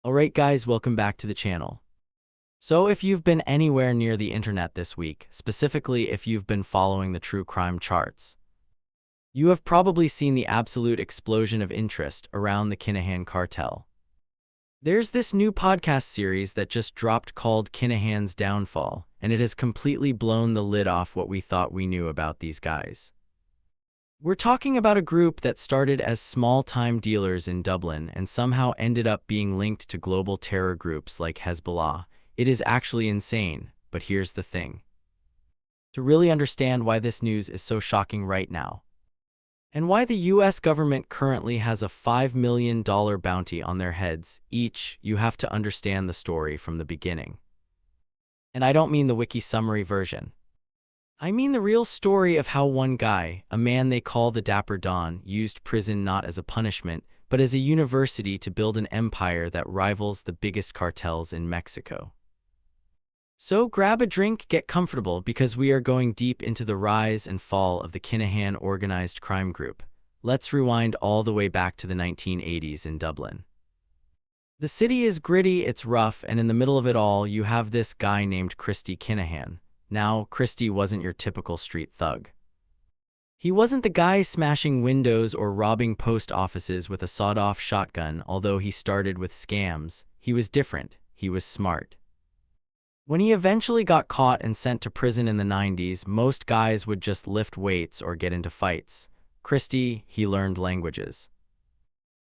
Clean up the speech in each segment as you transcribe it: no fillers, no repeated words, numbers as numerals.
Alright guys, welcome back to the channel. So if you've been anywhere near the internet this week, specifically if you've been following the true crime charts, you have probably seen the absolute explosion of interest around the Kinahan Cartel. There's this new podcast series that just dropped called Kinahan's Downfall, and it has completely blown the lid off what we thought we knew about these guys. We're talking about a group that started as small-time dealers in Dublin and somehow ended up being linked to global terror groups like Hezbollah. It is actually insane, but here's the thing. To really understand why this news is so shocking right now, and why the US government currently has a $5 million bounty on their heads each, you have to understand the story from the beginning. And I don't mean the wiki summary version. I mean the real story of how one guy, a man they call the Dapper Don, used prison not as a punishment, but as a university to build an empire that rivals the biggest cartels in Mexico. So grab a drink, get comfortable, because we are going deep into the rise and fall of the Kinahan Organized Crime Group. Let's rewind all the way back to the 1980s in Dublin. The city is gritty, it's rough, and in the middle of it all you have this guy named Kinahan. Now, Christie wasn't your typical street thug. He wasn't the guy smashing windows or robbing post offices with a sawed-off shotgun, although he started with scams. He was different. He was smart. When he eventually got caught and sent to prison in the 90s, most guys would just lift weights or get into fights. Christie, he learned languages.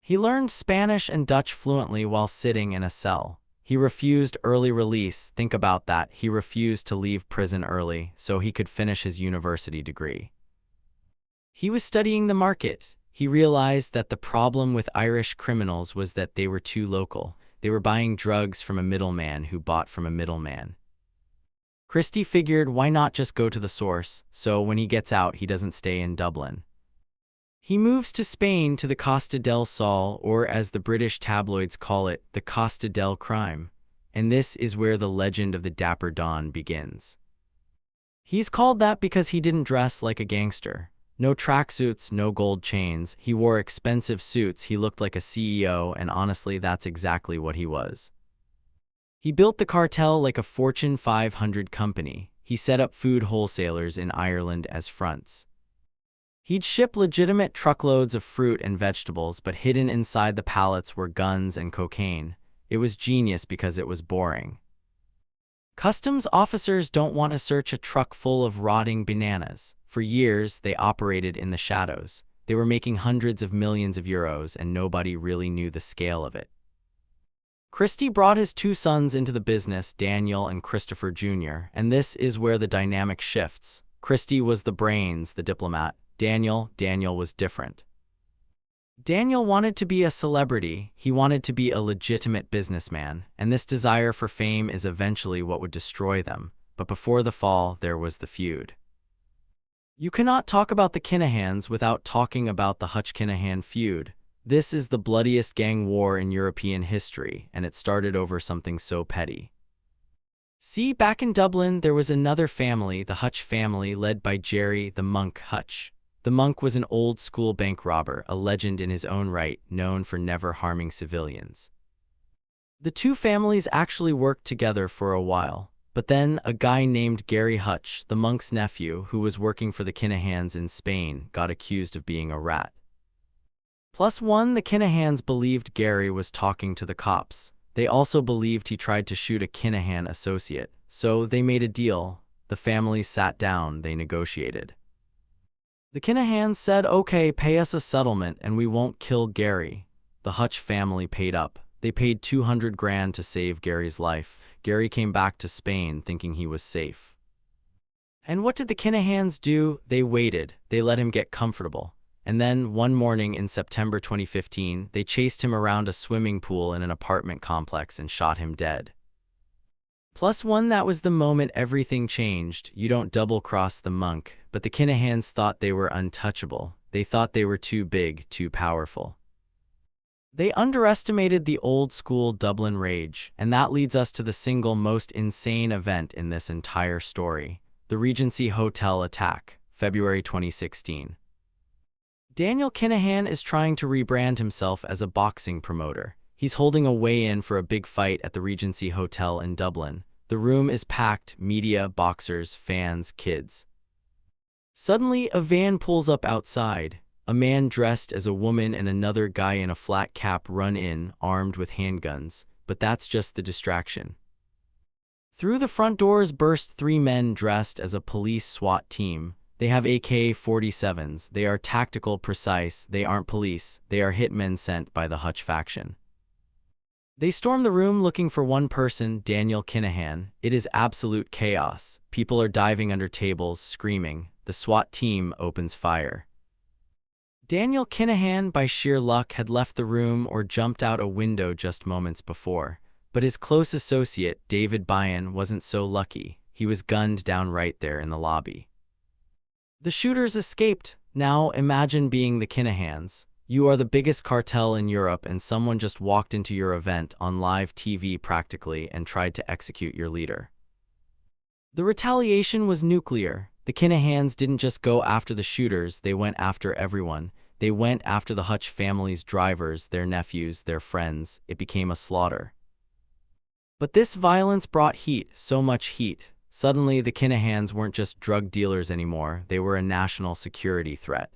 He learned Spanish and Dutch fluently while sitting in a cell. He refused early release. Think about that. He refused to leave prison early so he could finish his university degree. He was studying the market. He realized that the problem with Irish criminals was that they were too local. They were buying drugs from a middleman who bought from a middleman. Christie figured, why not just go to the source, so when he gets out he doesn't stay in Dublin. He moves to Spain, to the Costa del Sol, or as the British tabloids call it, the Costa del Crime. And this is where the legend of the Dapper Don begins. He's called that because he didn't dress like a gangster. No tracksuits, no gold chains. He wore expensive suits. He looked like a CEO, and honestly, that's exactly what he was. He built the cartel like a Fortune 500 company. He set up food wholesalers in Ireland as fronts. He'd ship legitimate truckloads of fruit and vegetables, but hidden inside the pallets were guns and cocaine. It was genius because it was boring. Customs officers don't want to search a truck full of rotting bananas. For years, they operated in the shadows. They were making hundreds of millions of euros, and nobody really knew the scale of it. Christie brought his two sons into the business, Daniel and Christopher Jr., and this is where the dynamic shifts. Christie was the brains, the diplomat. Daniel was different. Daniel wanted to be a celebrity. He wanted to be a legitimate businessman, and this desire for fame is eventually what would destroy them. But before the fall, there was the feud. You cannot talk about the Kinahans without talking about the Hutch-Kinahan feud. This is the bloodiest gang war in European history, and it started over something so petty. See, back in Dublin, there was another family, the Hutch family, led by Jerry the Monk Hutch. The monk was an old-school bank robber, a legend in his own right, known for never harming civilians. The two families actually worked together for a while, but then a guy named Gary Hutch, the monk's nephew, who was working for the Kinahans in Spain, got accused of being a rat. Plus one, the Kinahans believed Gary was talking to the cops. They also believed he tried to shoot a Kinahan associate, so they made a deal. The families sat down, they negotiated. The Kinahans said, okay, pay us a settlement and we won't kill Gary. The Hutch family paid up. They paid 200 grand to save Gary's life. Gary came back to Spain thinking he was safe. And what did the Kinahans do? They waited. They let him get comfortable. And then, one morning in September 2015, they chased him around a swimming pool in an apartment complex and shot him dead. Plus one, that was the moment everything changed. You don't double-cross the monk, but the Kinahans thought they were untouchable. They thought they were too big, too powerful. They underestimated the old-school Dublin rage, and that leads us to the single most insane event in this entire story, the Regency Hotel attack, February 2016. Daniel Kinahan is trying to rebrand himself as a boxing promoter. He's holding a weigh-in for a big fight at the Regency Hotel in Dublin. The room is packed, media, boxers, fans, kids. Suddenly, a van pulls up outside. A man dressed as a woman and another guy in a flat cap run in, armed with handguns, but that's just the distraction. Through the front doors burst three men dressed as a police SWAT team. They have AK-47s. They are tactical, precise. They aren't police. They are hitmen sent by the Hutch faction. They storm the room looking for one person, Daniel Kinahan. It is absolute chaos. People are diving under tables, screaming. The SWAT team opens fire. Daniel Kinahan, by sheer luck, had left the room or jumped out a window just moments before. But his close associate, David Byan, wasn't so lucky. He was gunned down right there in the lobby. The shooters escaped. Now imagine being the Kinahans. You are the biggest cartel in Europe and someone just walked into your event on live TV practically and tried to execute your leader. The retaliation was nuclear. The Kinahans didn't just go after the shooters, they went after everyone. They went after the Hutch family's drivers, their nephews, their friends. It became a slaughter. But this violence brought heat, so much heat. Suddenly, the Kinahans weren't just drug dealers anymore, they were a national security threat.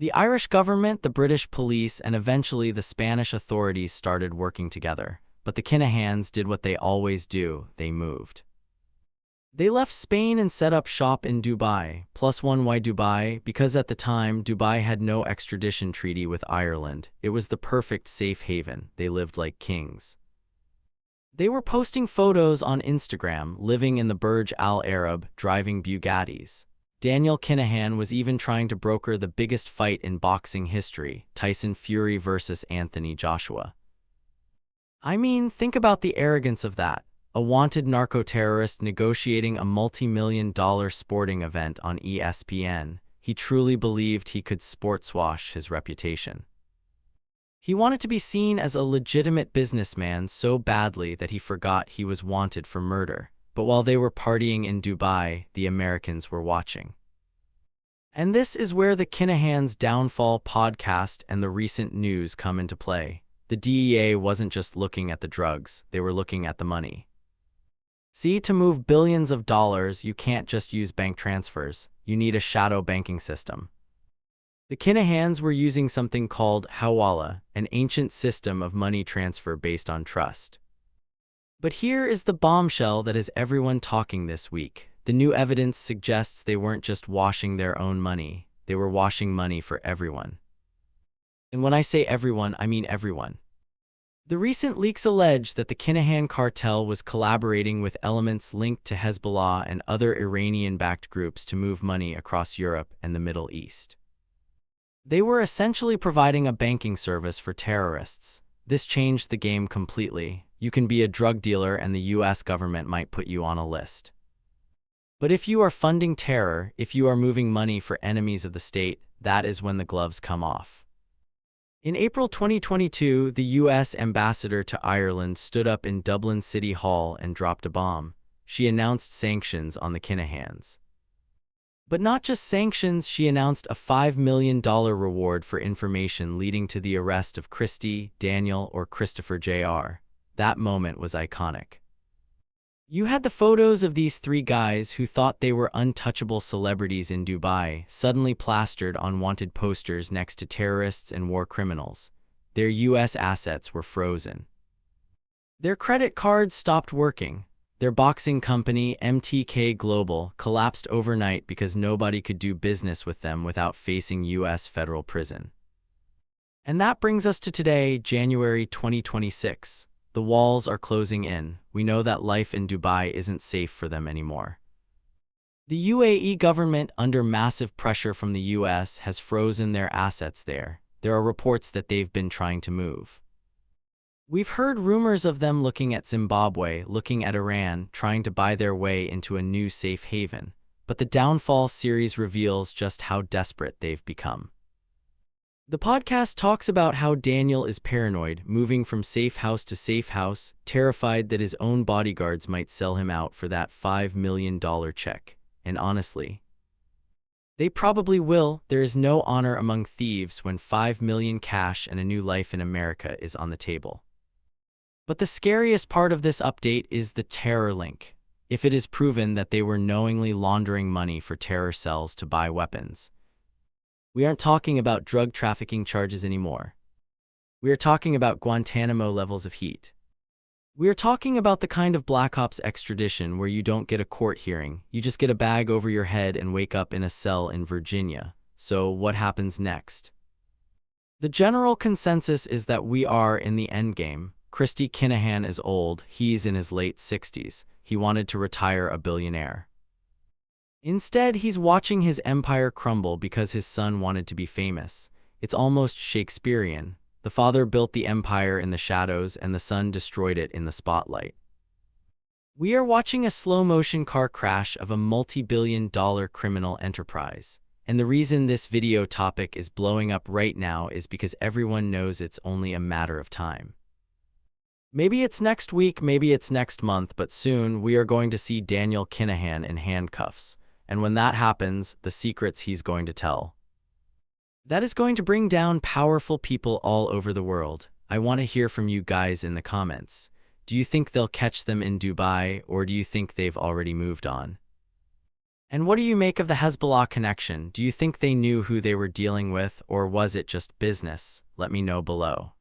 The Irish government, the British police, and eventually the Spanish authorities started working together. But the Kinahans did what they always do, they moved. They left Spain and set up shop in Dubai. Plus one, why Dubai? Because at the time, Dubai had no extradition treaty with Ireland. It was the perfect safe haven. They lived like kings. They were posting photos on Instagram, living in the Burj Al Arab, driving Bugattis. Daniel Kinahan was even trying to broker the biggest fight in boxing history, Tyson Fury versus Anthony Joshua. I mean, think about the arrogance of that. A wanted narco-terrorist negotiating a multi-million-dollar sporting event on ESPN. He truly believed he could sportswash his reputation. He wanted to be seen as a legitimate businessman so badly that he forgot he was wanted for murder. But while they were partying in Dubai, the Americans were watching. And this is where the Kinahan's Downfall podcast and the recent news come into play. The DEA wasn't just looking at the drugs, they were looking at the money. See, to move billions of dollars, you can't just use bank transfers. You need a shadow banking system. The Kinahans were using something called hawala, an ancient system of money transfer based on trust. But here is the bombshell that has everyone talking this week. The new evidence suggests they weren't just washing their own money, they were washing money for everyone. And when I say everyone, I mean everyone. The recent leaks allege that the Kinahan Cartel was collaborating with elements linked to Hezbollah and other Iranian-backed groups to move money across Europe and the Middle East. They were essentially providing a banking service for terrorists. This changed the game completely. You can be a drug dealer and the US government might put you on a list. But if you are funding terror, if you are moving money for enemies of the state, that is when the gloves come off. In April 2022, the US ambassador to Ireland stood up in Dublin City Hall and dropped a bomb. She announced sanctions on the Kinahans. But not just sanctions, she announced a $5 million reward for information leading to the arrest of Christy, Daniel, or Christopher Jr. That moment was iconic. You had the photos of these three guys who thought they were untouchable celebrities in Dubai, suddenly plastered on wanted posters next to terrorists and war criminals. Their US assets were frozen. Their credit cards stopped working. Their boxing company, MTK Global, collapsed overnight because nobody could do business with them without facing US federal prison. And that brings us to today, January 2026. The walls are closing in. We know that life in Dubai isn't safe for them anymore. The UAE government, under massive pressure from the US, has frozen their assets there. There are reports that they've been trying to move. We've heard rumors of them looking at Zimbabwe, looking at Iran, trying to buy their way into a new safe haven. But the Downfall series reveals just how desperate they've become. The podcast talks about how Daniel is paranoid, moving from safe house to safe house, terrified that his own bodyguards might sell him out for that $5 million check. And honestly, They probably will. There is no honor among thieves when 5 million cash and a new life in America is on the table. But the scariest part of this update is the terror link. If it is proven that they were knowingly laundering money for terror cells to buy weapons, we aren't talking about drug trafficking charges anymore. We are talking about Guantanamo levels of heat. We are talking about the kind of Black Ops extradition where you don't get a court hearing, you just get a bag over your head and wake up in a cell in Virginia. So what happens next? The general consensus is that we are in the endgame. Kinahan is old, he's in his late 60s. He wanted to retire a billionaire. Instead, he's watching his empire crumble because his son wanted to be famous. It's almost Shakespearean. The father built the empire in the shadows and the son destroyed it in the spotlight. We are watching a slow-motion car crash of a multi-billion-dollar criminal enterprise. And the reason this video topic is blowing up right now is because everyone knows it's only a matter of time. Maybe it's next week, maybe it's next month, but soon we are going to see Daniel Kinahan in handcuffs. And when that happens, the secrets he's going to tell. That is going to bring down powerful people all over the world. I want to hear from you guys in the comments. Do you think they'll catch them in Dubai, or do you think they've already moved on? And what do you make of the Hezbollah connection? Do you think they knew who they were dealing with, or was it just business? Let me know below.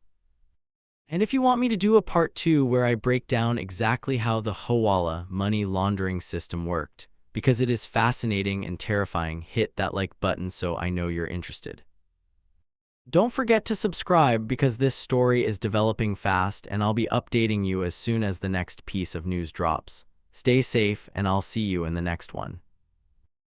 And if you want me to do a part 2 where I break down exactly how the Hawala money laundering system worked, because it is fascinating and terrifying, hit that like button so I know you're interested. Don't forget to subscribe because this story is developing fast and I'll be updating you as soon as the next piece of news drops. Stay safe and I'll see you in the next one.